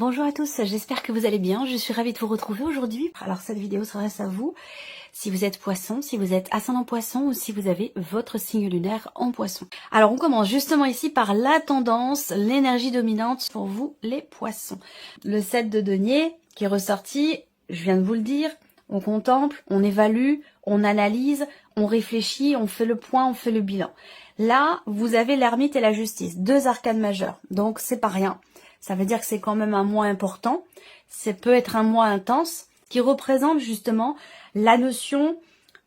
Bonjour à tous, j'espère que vous allez bien, je suis ravie de vous retrouver aujourd'hui. Alors cette vidéo s'adresse à vous, si vous êtes poisson, si vous êtes ascendant poisson ou si vous avez votre signe lunaire en poisson. Alors on commence justement ici par la tendance, l'énergie dominante pour vous les poissons. Le 7 de denier qui est ressorti, je viens de vous le dire, on contemple, on évalue, on analyse, on réfléchit, on fait le point, on fait le bilan. Là, vous avez l'ermite et la justice, deux arcanes majeures, donc c'est pas rien. Ça veut dire que c'est quand même un mois important, ça peut être un mois intense, qui représente justement la notion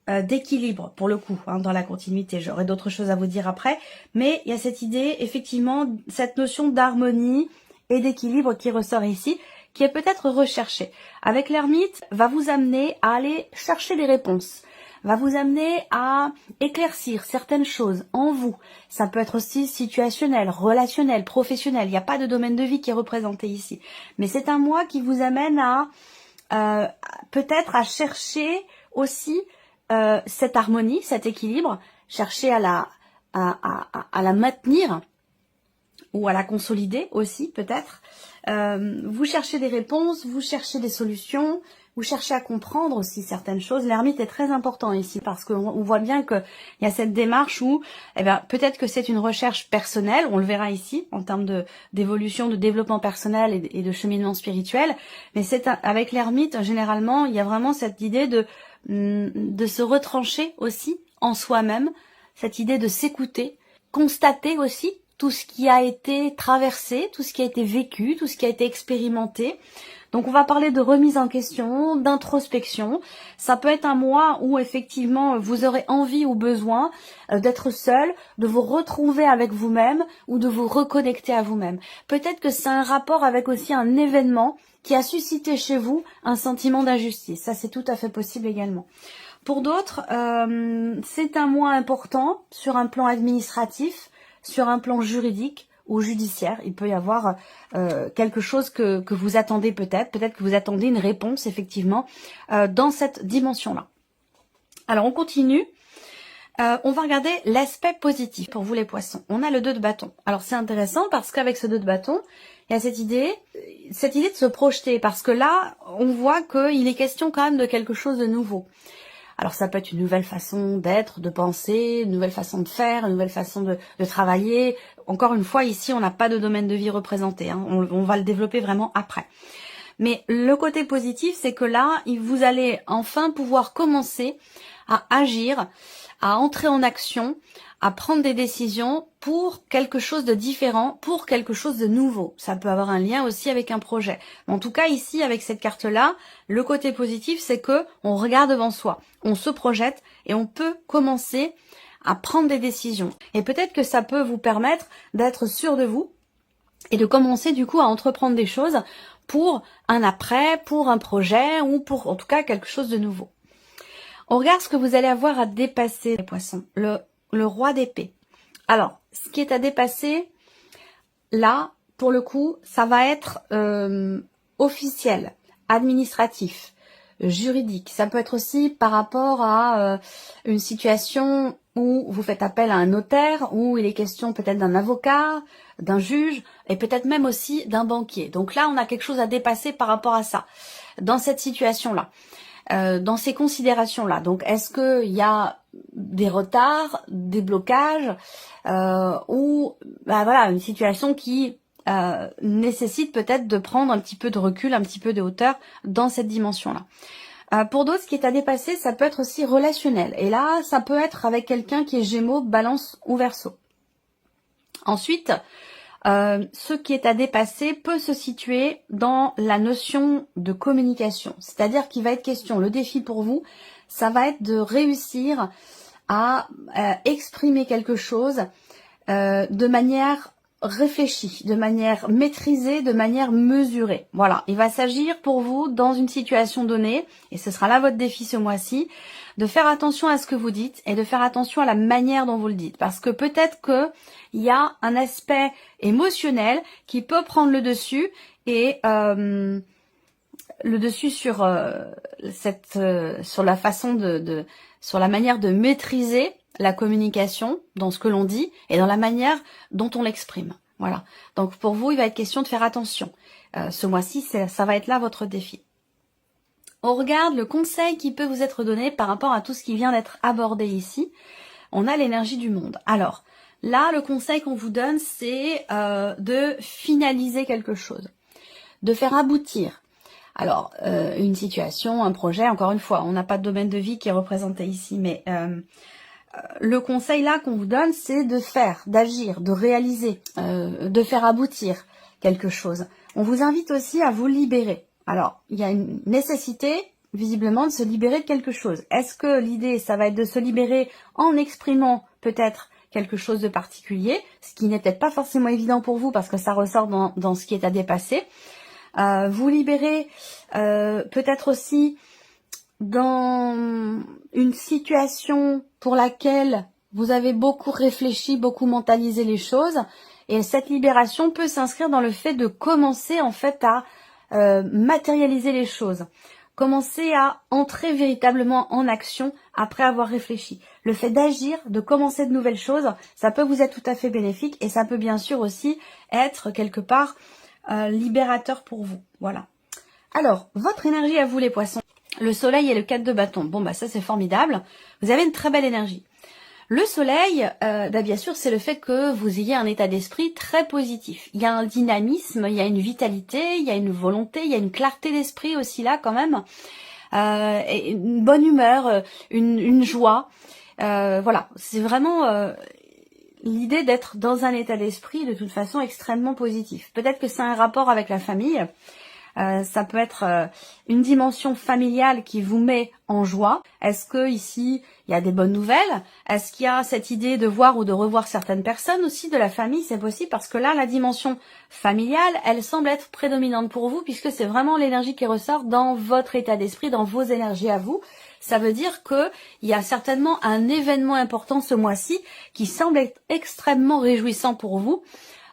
d'équilibre, pour le coup, dans la continuité. J'aurai d'autres choses à vous dire après, mais il y a cette idée, effectivement, cette notion d'harmonie et d'équilibre qui ressort ici, qui est peut-être recherchée. Avec l'ermite, va vous amener à aller chercher des réponses, va vous amener à éclaircir certaines choses en vous. Ça peut être aussi situationnel, relationnel, professionnel. Il n'y a pas de domaine de vie qui est représenté ici. Mais c'est un mois qui vous amène à peut-être à chercher aussi cette harmonie, cet équilibre, chercher à la maintenir ou à la consolider aussi peut-être. Vous cherchez des réponses, vous cherchez des solutions, vous cherchez à comprendre aussi certaines choses. L'ermite est très important ici parce qu'on voit bien qu'il y a cette démarche où peut-être que c'est une recherche personnelle, on le verra ici en termes d'évolution, de développement personnel et de cheminement spirituel, mais c'est avec l'ermite généralement il y a vraiment cette idée de se retrancher aussi en soi-même, cette idée de s'écouter, constater aussi tout ce qui a été traversé, tout ce qui a été vécu, tout ce qui a été expérimenté. Donc on va parler de remise en question, d'introspection. Ça peut être un mois où effectivement vous aurez envie ou besoin d'être seul, de vous retrouver avec vous-même ou de vous reconnecter à vous-même. Peut-être que c'est un rapport avec aussi un événement qui a suscité chez vous un sentiment d'injustice. Ça c'est tout à fait possible également. Pour d'autres, c'est un mois important sur un plan administratif, sur un plan juridique ou judiciaire. Il peut y avoir quelque chose que vous attendez peut-être que vous attendez une réponse effectivement dans cette dimension-là. Alors on continue, on va regarder l'aspect positif pour vous les poissons. On a le 2 de bâton. Alors c'est intéressant parce qu'avec ce 2 de bâton, il y a cette idée de se projeter parce que là, on voit qu'il est question quand même de quelque chose de nouveau. Alors ça peut être une nouvelle façon d'être, de penser, une nouvelle façon de faire, une nouvelle façon de travailler. Encore une fois, ici, on n'a pas de domaine de vie représenté. On va le développer vraiment après. Mais le côté positif, c'est que là, vous allez enfin pouvoir commencer à agir, à entrer en action, à prendre des décisions pour quelque chose de différent, pour quelque chose de nouveau. Ça peut avoir un lien aussi avec un projet. En tout cas, ici, avec cette carte-là, le côté positif, c'est que on regarde devant soi, on se projette et on peut commencer à prendre des décisions. Et peut-être que ça peut vous permettre d'être sûr de vous et de commencer du coup à entreprendre des choses pour un après, pour un projet ou pour en tout cas quelque chose de nouveau. On regarde ce que vous allez avoir à dépasser, les poissons. Le roi d'épée. Alors, ce qui est à dépasser, là, pour le coup, ça va être officiel, administratif, juridique. Ça peut être aussi par rapport à une situation où vous faites appel à un notaire, où il est question peut-être d'un avocat, d'un juge, et peut-être même aussi d'un banquier. Donc là, on a quelque chose à dépasser par rapport à ça, dans cette situation-là. Dans ces considérations-là. Donc, est-ce qu'il y a des retards, des blocages ou voilà une situation qui nécessite peut-être de prendre un petit peu de recul, un petit peu de hauteur dans cette dimension-là. Pour d'autres, ce qui est à dépasser, ça peut être aussi relationnel. Et là, ça peut être avec quelqu'un qui est Gémeaux, Balance ou Verseau. Ensuite, ce qui est à dépasser peut se situer dans la notion de communication. C'est-à-dire qu'il va être question, le défi pour vous, ça va être de réussir à exprimer quelque chose de manière réfléchie, de manière maîtrisée, de manière mesurée. Voilà, il va s'agir pour vous dans une situation donnée, et ce sera là votre défi ce mois-ci, de faire attention à ce que vous dites et de faire attention à la manière dont vous le dites. Parce que peut-être qu'il y a un aspect émotionnel qui peut prendre le dessus et le dessus sur sur la façon sur la manière de maîtriser la communication dans ce que l'on dit et dans la manière dont on l'exprime. Voilà. Donc pour vous, il va être question de faire attention. Ce mois-ci, ça va être là votre défi. On regarde le conseil qui peut vous être donné par rapport à tout ce qui vient d'être abordé ici. On a l'énergie du monde. Alors, là, le conseil qu'on vous donne, c'est de finaliser quelque chose, de faire aboutir. Alors, une situation, un projet, encore une fois, on n'a pas de domaine de vie qui est représenté ici, mais le conseil là qu'on vous donne, c'est de faire, d'agir, de réaliser, de faire aboutir quelque chose. On vous invite aussi à vous libérer. Alors, il y a une nécessité, visiblement, de se libérer de quelque chose. Est-ce que l'idée, ça va être de se libérer en exprimant peut-être quelque chose de particulier, ce qui n'est peut-être pas forcément évident pour vous parce que ça ressort dans ce qui est à dépasser. Vous libérer peut-être aussi dans une situation pour laquelle vous avez beaucoup réfléchi, beaucoup mentalisé les choses, et cette libération peut s'inscrire dans le fait de commencer en fait à matérialiser les choses, commencer à entrer véritablement en action après avoir réfléchi. Le fait d'agir, de commencer de nouvelles choses, ça peut vous être tout à fait bénéfique et ça peut bien sûr aussi être quelque part libérateur pour vous. Voilà. Alors, votre énergie à vous les poissons. Le soleil et le 4 de bâton. Bon, bah ça c'est formidable. Vous avez une très belle énergie. Le soleil, bien sûr, c'est le fait que vous ayez un état d'esprit très positif. Il y a un dynamisme, il y a une vitalité, il y a une volonté, il y a une clarté d'esprit aussi là quand même. Et une bonne humeur, une joie. Voilà, c'est vraiment l'idée d'être dans un état d'esprit de toute façon extrêmement positif. Peut-être que c'est un rapport avec la famille. Ça peut être une dimension familiale qui vous met en joie. Est-ce que ici il y a des bonnes nouvelles? Est-ce qu'il y a cette idée de voir ou de revoir certaines personnes aussi de la famille? C'est possible parce que là la dimension familiale, elle semble être prédominante pour vous puisque c'est vraiment l'énergie qui ressort dans votre état d'esprit, dans vos énergies à vous. Ça veut dire que il y a certainement un événement important ce mois-ci qui semble être extrêmement réjouissant pour vous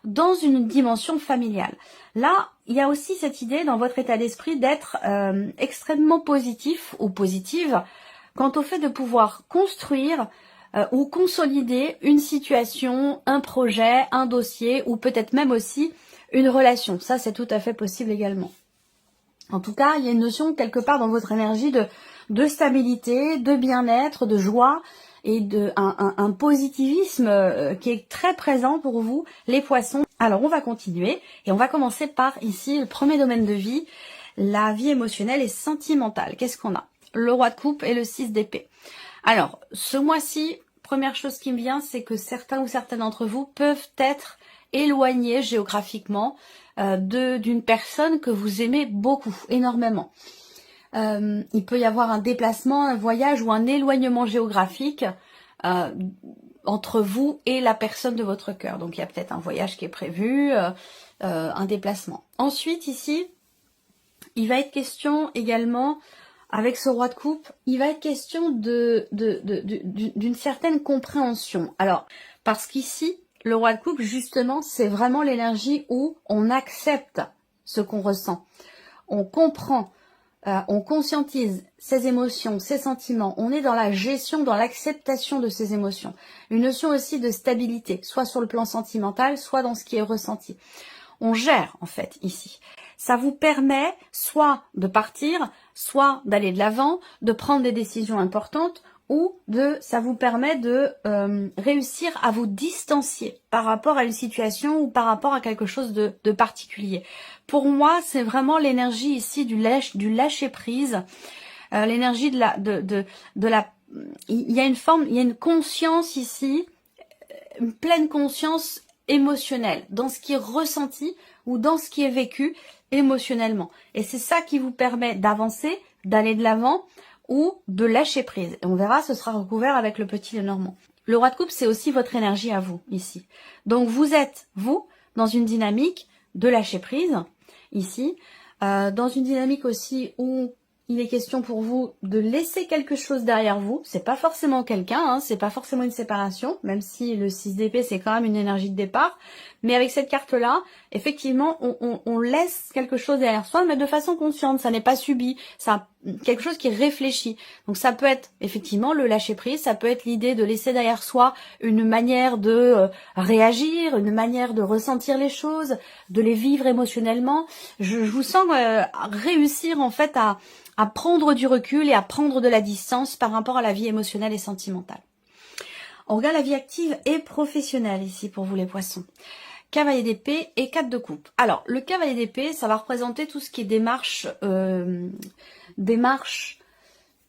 dans une dimension familiale. Là, il y a aussi cette idée dans votre état d'esprit d'être extrêmement positif ou positive quant au fait de pouvoir construire ou consolider une situation, un projet, un dossier ou peut-être même aussi une relation. Ça, c'est tout à fait possible également. En tout cas, il y a une notion quelque part dans votre énergie de stabilité, de bien-être, de joie et un positivisme qui est très présent pour vous, les poissons. Alors, on va continuer et on va commencer par ici le premier domaine de vie, la vie émotionnelle et sentimentale. Qu'est-ce qu'on a? Le roi de coupe et le 6 d'épée. Alors, ce mois-ci, première chose qui me vient, c'est que certains ou certaines d'entre vous peuvent être éloignés géographiquement d'une personne que vous aimez beaucoup, énormément. Il peut y avoir un déplacement, un voyage ou un éloignement géographique entre vous et la personne de votre cœur. Donc il y a peut-être un voyage qui est prévu, un déplacement. Ensuite ici, il va être question également, avec ce roi de coupe, il va être question d'une certaine compréhension. Alors, parce qu'ici, le roi de coupe, justement, c'est vraiment l'énergie où on accepte ce qu'on ressent. On comprend, on conscientise ses émotions, ses sentiments. On est dans la gestion, dans l'acceptation de ses émotions. Une notion aussi de stabilité, soit sur le plan sentimental, soit dans ce qui est ressenti. On gère, en fait, ici. Ça vous permet soit de partir, soit d'aller de l'avant, de prendre des décisions importantes, ou ça vous permet de réussir à vous distancier par rapport à une situation ou par rapport à quelque chose de particulier. Pour moi, c'est vraiment l'énergie ici du lâcher prise, l'énergie il y a une forme, il y a une conscience ici, une pleine conscience émotionnelle dans ce qui est ressenti ou dans ce qui est vécu émotionnellement. Et c'est ça qui vous permet d'avancer, d'aller de l'avant, ou de lâcher prise. Et on verra, ce sera recouvert avec le petit Lenormand. Le roi de coupe, c'est aussi votre énergie à vous, ici. Donc vous êtes, vous, dans une dynamique de lâcher prise, ici, dans une dynamique aussi où il est question pour vous de laisser quelque chose derrière vous. C'est pas forcément quelqu'un, hein, c'est pas forcément une séparation, même si le 6 d'épée, c'est quand même une énergie de départ. Mais avec cette carte-là, effectivement, on laisse quelque chose derrière soi, mais de façon consciente. Ça n'est pas subi, ça quelque chose qui est réfléchi. Donc ça peut être effectivement le lâcher prise, ça peut être l'idée de laisser derrière soi une manière de réagir, une manière de ressentir les choses, de les vivre émotionnellement. Je vous sens réussir en fait à prendre du recul et à prendre de la distance par rapport à la vie émotionnelle et sentimentale. On regarde la vie active et professionnelle ici pour vous les poissons. Cavalier d'épée et 4 de coupe. Alors, le cavalier d'épée, ça va représenter tout ce qui est démarche,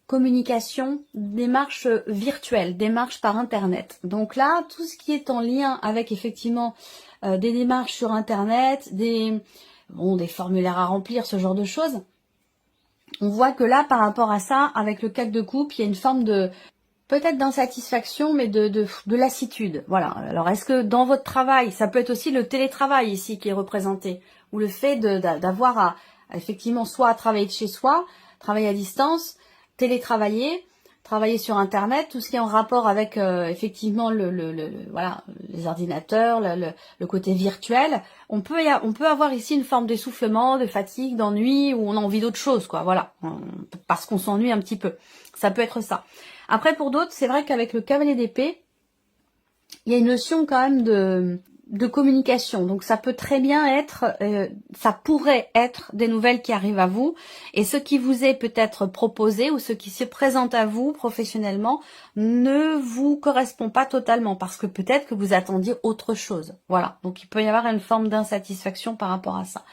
communication, démarche virtuelle, démarche par Internet. Donc là, tout ce qui est en lien avec effectivement des démarches sur Internet, des formulaires à remplir, ce genre de choses. On voit que là, par rapport à ça, avec le 4 de coupe, il y a une forme de peut-être d'insatisfaction, mais de lassitude. Voilà. Alors, est-ce que dans votre travail, ça peut être aussi le télétravail ici qui est représenté, ou le fait d'avoir à effectivement soit à travailler de chez soi, travailler à distance, télétravailler, travailler sur Internet, tout ce qui est en rapport avec effectivement voilà, les ordinateurs, le côté virtuel. On peut avoir ici une forme d'essoufflement, de fatigue, d'ennui, où on a envie d'autre chose, quoi. Voilà, parce qu'on s'ennuie un petit peu. Ça peut être ça. Après, pour d'autres, c'est vrai qu'avec le cavalier d'épée, il y a une notion quand même de communication. Donc ça peut très bien être, ça pourrait être des nouvelles qui arrivent à vous. Et ce qui vous est peut-être proposé ou ce qui se présente à vous professionnellement ne vous correspond pas totalement. Parce que peut-être que vous attendiez autre chose. Voilà. Donc il peut y avoir une forme d'insatisfaction par rapport à ça.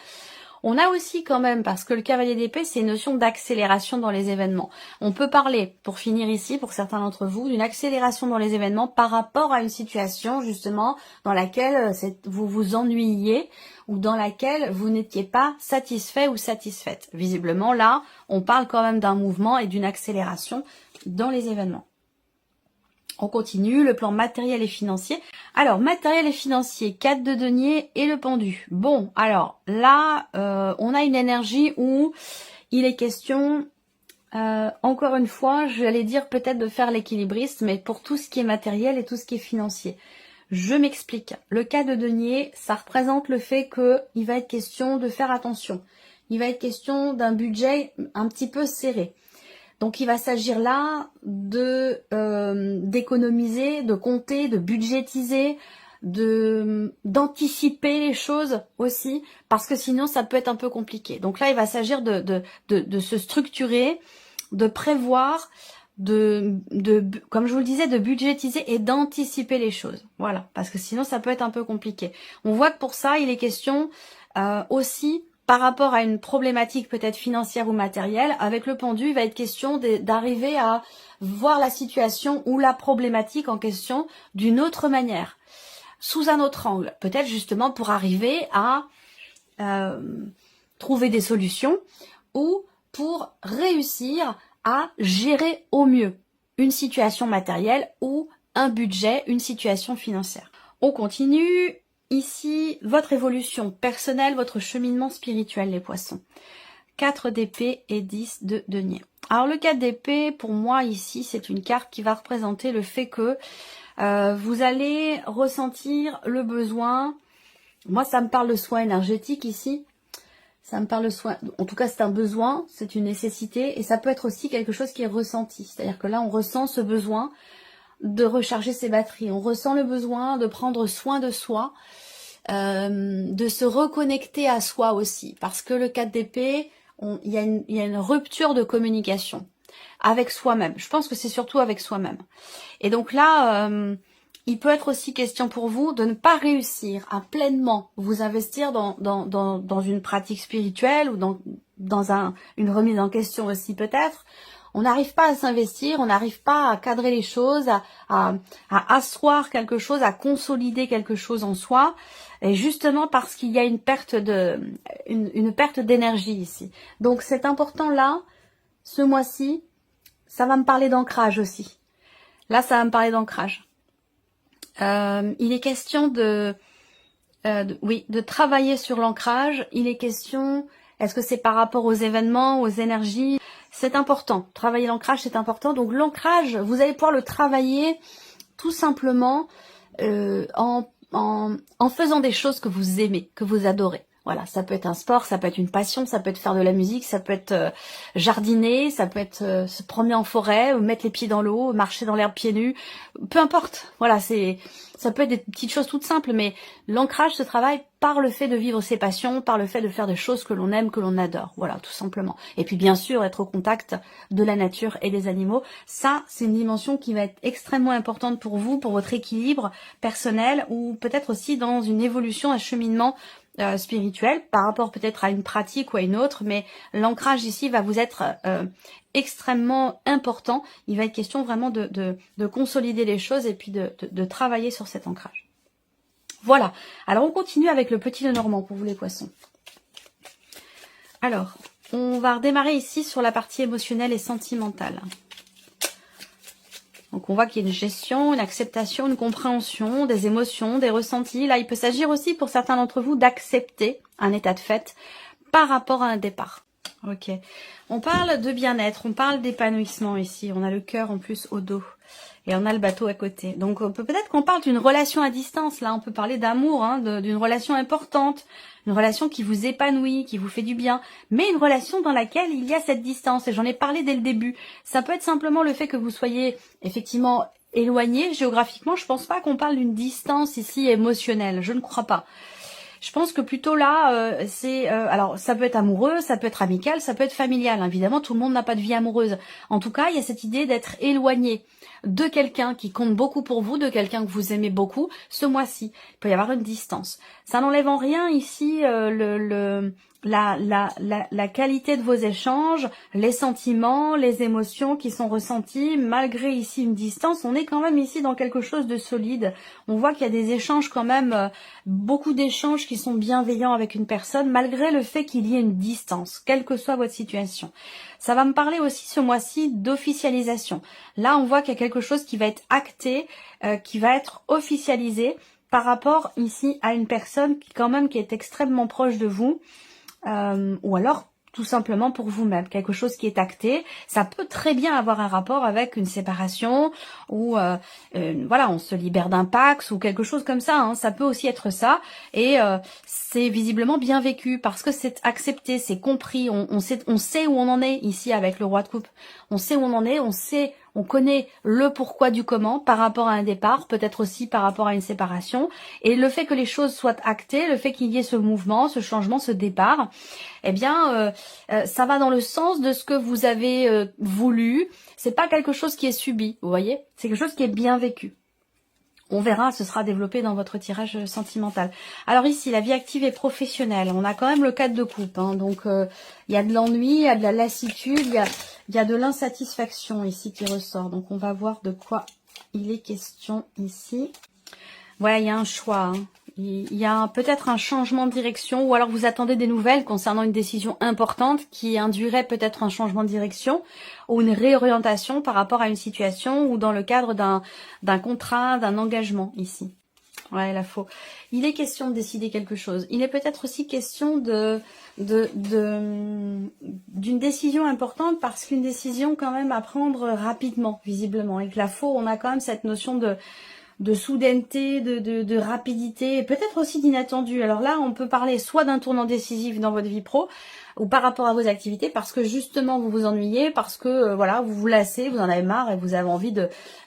On a aussi quand même, parce que le cavalier d'épée, c'est une notion d'accélération dans les événements. On peut parler, pour finir ici, pour certains d'entre vous, d'une accélération dans les événements par rapport à une situation, justement, dans laquelle vous vous ennuyiez ou dans laquelle vous n'étiez pas satisfait ou satisfaite. Visiblement, là, on parle quand même d'un mouvement et d'une accélération dans les événements. On continue, le plan matériel et financier. Alors, matériel et financier, 4 de denier et le pendu. Bon, alors là, on a une énergie où il est question, encore une fois, j'allais dire peut-être de faire l'équilibriste, mais pour tout ce qui est matériel et tout ce qui est financier. Je m'explique. Le 4 de denier, ça représente le fait qu'il va être question de faire attention. Il va être question d'un budget un petit peu serré. Donc il va s'agir là de d'économiser, de compter, de budgétiser, d'anticiper les choses aussi, parce que sinon ça peut être un peu compliqué. Donc là il va s'agir de se structurer, de prévoir, comme je vous le disais, de budgétiser et d'anticiper les choses. Voilà, parce que sinon ça peut être un peu compliqué. On voit que pour ça il est question aussi par rapport à une problématique peut-être financière ou matérielle. Avec le pendu, il va être question d'arriver à voir la situation ou la problématique en question d'une autre manière, sous un autre angle. Peut-être justement pour arriver à trouver des solutions ou pour réussir à gérer au mieux une situation matérielle ou un budget, une situation financière. On continue. Ici, votre évolution personnelle, votre cheminement spirituel, les poissons. 4 d'épée et 10 de denier. Alors, le 4 d'épée, pour moi, ici, c'est une carte qui va représenter le fait que vous allez ressentir le besoin. Moi, ça me parle de soin énergétique ici. Ça me parle de soin. En tout cas, c'est un besoin, c'est une nécessité. Et ça peut être aussi quelque chose qui est ressenti. C'est-à-dire que là, on ressent ce besoin de recharger ses batteries. On ressent le besoin de prendre soin de soi, de se reconnecter à soi aussi. Parce que le 4 d'épée, il y a une rupture de communication avec soi-même. Je pense que c'est surtout avec soi-même. Et donc là, il peut être aussi question pour vous de ne pas réussir à pleinement vous investir dans une pratique spirituelle ou dans une remise en question aussi peut-être. On n'arrive pas à s'investir, on n'arrive pas à cadrer les choses, à asseoir quelque chose, à consolider quelque chose en soi, et justement parce qu'il y a une perte d'énergie ici. Donc c'est important là, ce mois-ci, ça va me parler d'ancrage aussi. Là, ça va me parler d'ancrage. Il est question de travailler sur l'ancrage. Il est question, est-ce que c'est par rapport aux événements, aux énergies? C'est important. Travailler l'ancrage, c'est important. Donc l'ancrage, vous allez pouvoir le travailler tout simplement en faisant des choses que vous aimez, que vous adorez. Voilà, ça peut être un sport, ça peut être une passion, ça peut être faire de la musique, ça peut être jardiner, ça peut être se promener en forêt, mettre les pieds dans l'eau, marcher dans l'herbe pieds nus, peu importe. Voilà, ça peut être des petites choses toutes simples, mais l'ancrage se travaille par le fait de vivre ses passions, par le fait de faire des choses que l'on aime, que l'on adore. Voilà, tout simplement. Et puis bien sûr, être au contact de la nature et des animaux. Ça, c'est une dimension qui va être extrêmement importante pour vous, pour votre équilibre personnel, ou peut-être aussi dans une évolution, un cheminement spirituel par rapport peut-être à une pratique ou à une autre, mais l'ancrage ici va vous être extrêmement important. Il va être question vraiment de consolider les choses et puis de travailler sur cet ancrage. Voilà, alors on continue avec le petit Lenormand pour vous les poissons. Alors, on va redémarrer ici sur la partie émotionnelle et sentimentale. Donc on voit qu'il y a une gestion, une acceptation, une compréhension des émotions, des ressentis. Là, il peut s'agir aussi pour certains d'entre vous d'accepter un état de fait par rapport à un départ. Ok. On parle de bien-être, on parle d'épanouissement ici. On a le cœur en plus au dos. Et on a le bateau à côté. Donc peut-être qu'on parle d'une relation à distance. Là, on peut parler d'amour, hein, d'une relation importante. Une relation qui vous épanouit, qui vous fait du bien. Mais une relation dans laquelle il y a cette distance. Et j'en ai parlé dès le début. Ça peut être simplement le fait que vous soyez effectivement éloigné géographiquement. Je pense pas qu'on parle d'une distance ici émotionnelle. Je ne crois pas. Je pense que plutôt là, alors ça peut être amoureux, ça peut être amical, ça peut être familial. Évidemment, tout le monde n'a pas de vie amoureuse. En tout cas, il y a cette idée d'être éloigné de quelqu'un qui compte beaucoup pour vous, de quelqu'un que vous aimez beaucoup. Ce mois-ci, il peut y avoir une distance. Ça n'enlève en rien ici la qualité de vos échanges, les sentiments, les émotions qui sont ressentis, malgré ici une distance, on est quand même ici dans quelque chose de solide. On voit qu'il y a des échanges quand même, beaucoup d'échanges qui sont bienveillants avec une personne, malgré le fait qu'il y ait une distance, quelle que soit votre situation. Ça va me parler aussi ce mois-ci d'officialisation. Là, on voit qu'il y a quelque chose qui va être acté, qui va être officialisé par rapport ici à une personne qui est extrêmement proche de vous. Ou alors tout simplement pour vous-même, quelque chose qui est acté. Ça peut très bien avoir un rapport avec une séparation ou voilà, on se libère d'un Pax ou quelque chose comme ça, hein. Ça peut aussi être ça et c'est visiblement bien vécu parce que c'est accepté, c'est compris, on sait où on en est ici avec le roi de coupe. On sait où on en est, on connaît le pourquoi du comment par rapport à un départ, peut-être aussi par rapport à une séparation. Et le fait que les choses soient actées, le fait qu'il y ait ce mouvement, ce changement, ce départ, eh bien, ça va dans le sens de ce que vous avez voulu. C'est pas quelque chose qui est subi, vous voyez. C'est quelque chose qui est bien vécu. On verra, ce sera développé dans votre tirage sentimental. Alors ici, la vie active et professionnelle. On a quand même le 4 de coupe. Hein, donc, il y a de l'ennui, il y a de la lassitude, il y a de l'insatisfaction ici qui ressort. Donc, on va voir de quoi il est question ici. Ouais, il y a un choix. Hein. Il y a peut-être un changement de direction ou alors vous attendez des nouvelles concernant une décision importante qui induirait peut-être un changement de direction ou une réorientation par rapport à une situation ou dans le cadre d'un contrat, d'un engagement ici. Ouais, la faux. Il est question de décider quelque chose. Il est peut-être aussi question d'une décision importante parce qu'une décision quand même à prendre rapidement, visiblement. Avec la faux, on a quand même cette notion de soudaineté, de rapidité, et peut-être aussi d'inattendu. Alors là, on peut parler soit d'un tournant décisif dans votre vie pro, ou par rapport à vos activités, parce que justement vous vous ennuyez, parce que voilà, vous vous lassez, vous en avez marre et vous avez envie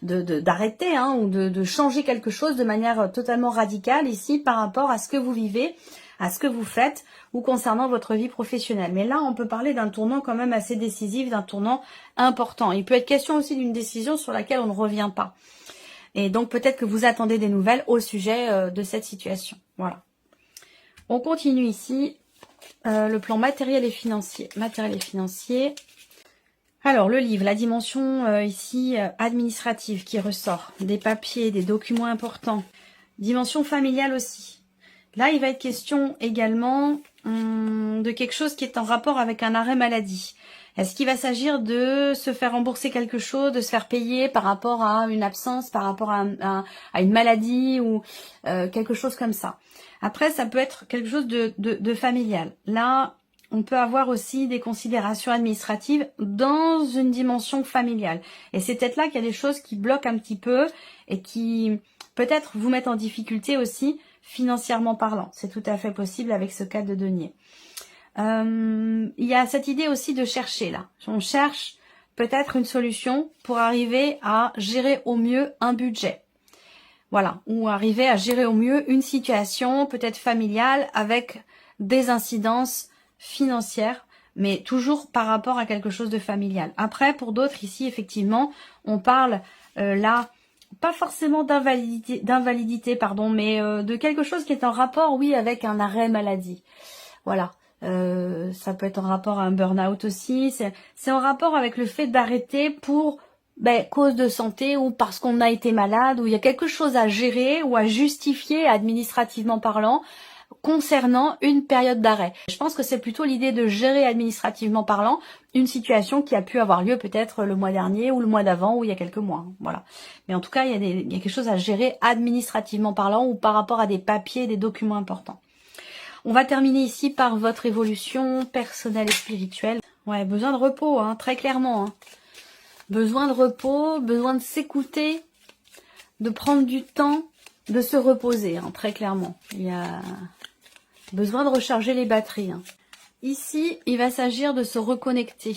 d'arrêter, hein, ou de changer quelque chose de manière totalement radicale ici par rapport à ce que vous vivez, à ce que vous faites, ou concernant votre vie professionnelle. Mais là, on peut parler d'un tournant quand même assez décisif, d'un tournant important. Il peut être question aussi d'une décision sur laquelle on ne revient pas. Et donc peut-être que vous attendez des nouvelles au sujet de cette situation. Voilà. On continue ici le plan matériel et financier. Matériel et financier. Alors le livre, la dimension ici administrative qui ressort. Des papiers, des documents importants. Dimension familiale aussi. Là, il va être question également de quelque chose qui est en rapport avec un arrêt maladie. Est-ce qu'il va s'agir de se faire rembourser quelque chose, de se faire payer par rapport à une absence, par rapport à une maladie ou quelque chose comme ça. Après, ça peut être quelque chose de familial. Là, on peut avoir aussi des considérations administratives dans une dimension familiale. Et c'est peut-être là qu'il y a des choses qui bloquent un petit peu et qui peut-être vous mettent en difficulté aussi financièrement parlant. C'est tout à fait possible avec ce 4 de denier. Il y a cette idée aussi de chercher là. On cherche peut-être une solution pour arriver à gérer au mieux un budget. Voilà, ou arriver à gérer au mieux une situation peut-être familiale avec des incidences financières, mais toujours par rapport à quelque chose de familial. Après, pour d'autres ici, effectivement, on parle là, pas forcément d'invalidité, pardon, mais de quelque chose qui est en rapport, oui, avec un arrêt maladie. Voilà. Ça peut être en rapport à un burn-out aussi. C'est en rapport avec le fait d'arrêter pour cause de santé ou parce qu'on a été malade ou il y a quelque chose à gérer ou à justifier administrativement parlant concernant une période d'arrêt. Je pense que c'est plutôt l'idée de gérer administrativement parlant une situation qui a pu avoir lieu peut-être le mois dernier ou le mois d'avant ou il y a quelques mois. Voilà. Mais en tout cas, il y a quelque chose à gérer administrativement parlant ou par rapport à des papiers, des documents importants. On va terminer ici par votre évolution personnelle et spirituelle. Ouais, besoin de repos, hein, très clairement. Hein. Besoin de repos, besoin de s'écouter, de prendre du temps, de se reposer, hein, très clairement. Il y a besoin de recharger les batteries. Hein. Ici, il va s'agir de se reconnecter.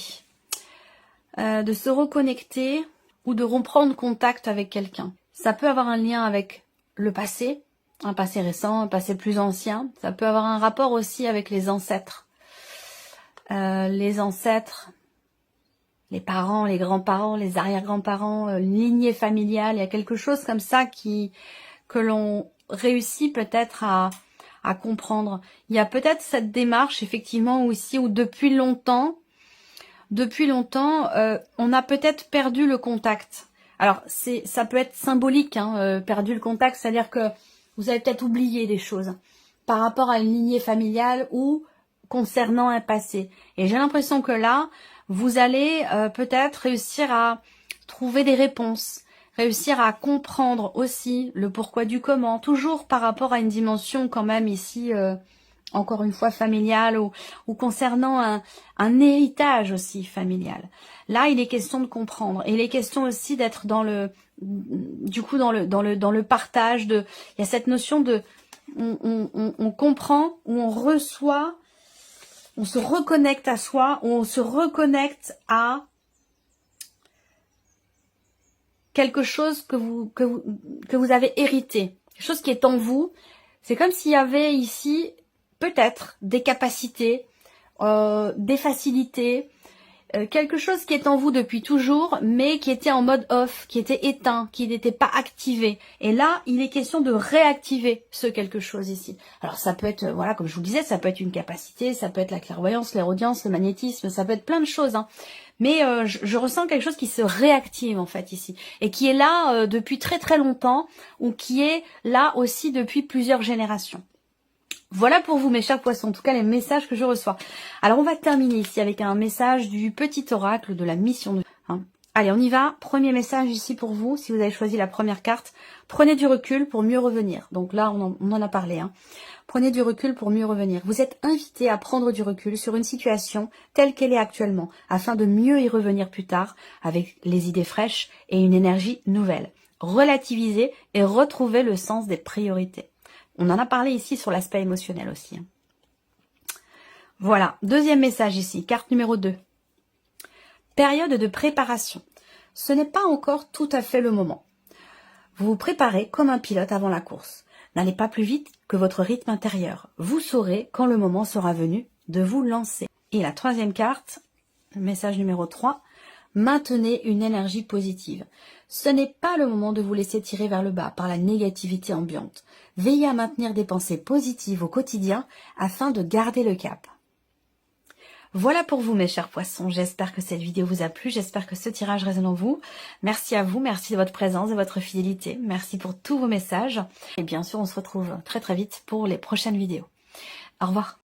De se reconnecter ou de reprendre contact avec quelqu'un. Ça peut avoir un lien avec le passé, un passé récent, un passé plus ancien. Ça peut avoir un rapport aussi avec les ancêtres. Les ancêtres, les parents, les grands-parents, les arrière-grands-parents, lignée familiale. Il y a quelque chose comme ça que l'on réussit peut-être à comprendre. Il y a peut-être cette démarche effectivement aussi où depuis longtemps, on a peut-être perdu le contact. Alors ça peut être symbolique, hein, perdu le contact, c'est-à-dire que vous avez peut-être oublié des choses par rapport à une lignée familiale ou concernant un passé. Et j'ai l'impression que là, vous allez peut-être réussir à trouver des réponses, réussir à comprendre aussi le pourquoi du comment, toujours par rapport à une dimension quand même ici, encore une fois familiale ou concernant un héritage aussi familial. Là, il est question de comprendre et il est question aussi d'être dans le partage il y a cette notion de on comprend ou on reçoit, on se reconnecte à soi, ou on se reconnecte à quelque chose que vous avez hérité, quelque chose qui est en vous. C'est comme s'il y avait ici peut-être des capacités, des facilités, quelque chose qui est en vous depuis toujours, mais qui était en mode off, qui était éteint, qui n'était pas activé. Et là, il est question de réactiver ce quelque chose ici. Alors ça peut être, voilà, comme je vous le disais, ça peut être une capacité, ça peut être la clairvoyance, l'audience, le magnétisme, ça peut être plein de choses. Hein. Mais je ressens quelque chose qui se réactive en fait ici. Et qui est là depuis très très longtemps, ou qui est là aussi depuis plusieurs générations. Voilà pour vous mes chers poissons, en tout cas les messages que je reçois. Alors on va terminer ici avec un message du petit oracle de la mission de... Hein. Allez, on y va. Premier message ici pour vous, si vous avez choisi la première carte. Prenez du recul pour mieux revenir. Donc là, on en a parlé. Hein. Prenez du recul pour mieux revenir. Vous êtes invité à prendre du recul sur une situation telle qu'elle est actuellement, afin de mieux y revenir plus tard, avec les idées fraîches et une énergie nouvelle. Relativiser et retrouver le sens des priorités. On en a parlé ici sur l'aspect émotionnel aussi. Voilà, deuxième message ici, carte numéro 2. Période de préparation. Ce n'est pas encore tout à fait le moment. Vous vous préparez comme un pilote avant la course. N'allez pas plus vite que votre rythme intérieur. Vous saurez quand le moment sera venu de vous lancer. Et la troisième carte, message numéro 3. Maintenez une énergie positive. Ce n'est pas le moment de vous laisser tirer vers le bas par la négativité ambiante. Veillez à maintenir des pensées positives au quotidien afin de garder le cap. Voilà pour vous mes chers poissons, j'espère que cette vidéo vous a plu, j'espère que ce tirage résonne en vous. Merci à vous, merci de votre présence, de votre fidélité, merci pour tous vos messages. Et bien sûr, on se retrouve très très vite pour les prochaines vidéos. Au revoir.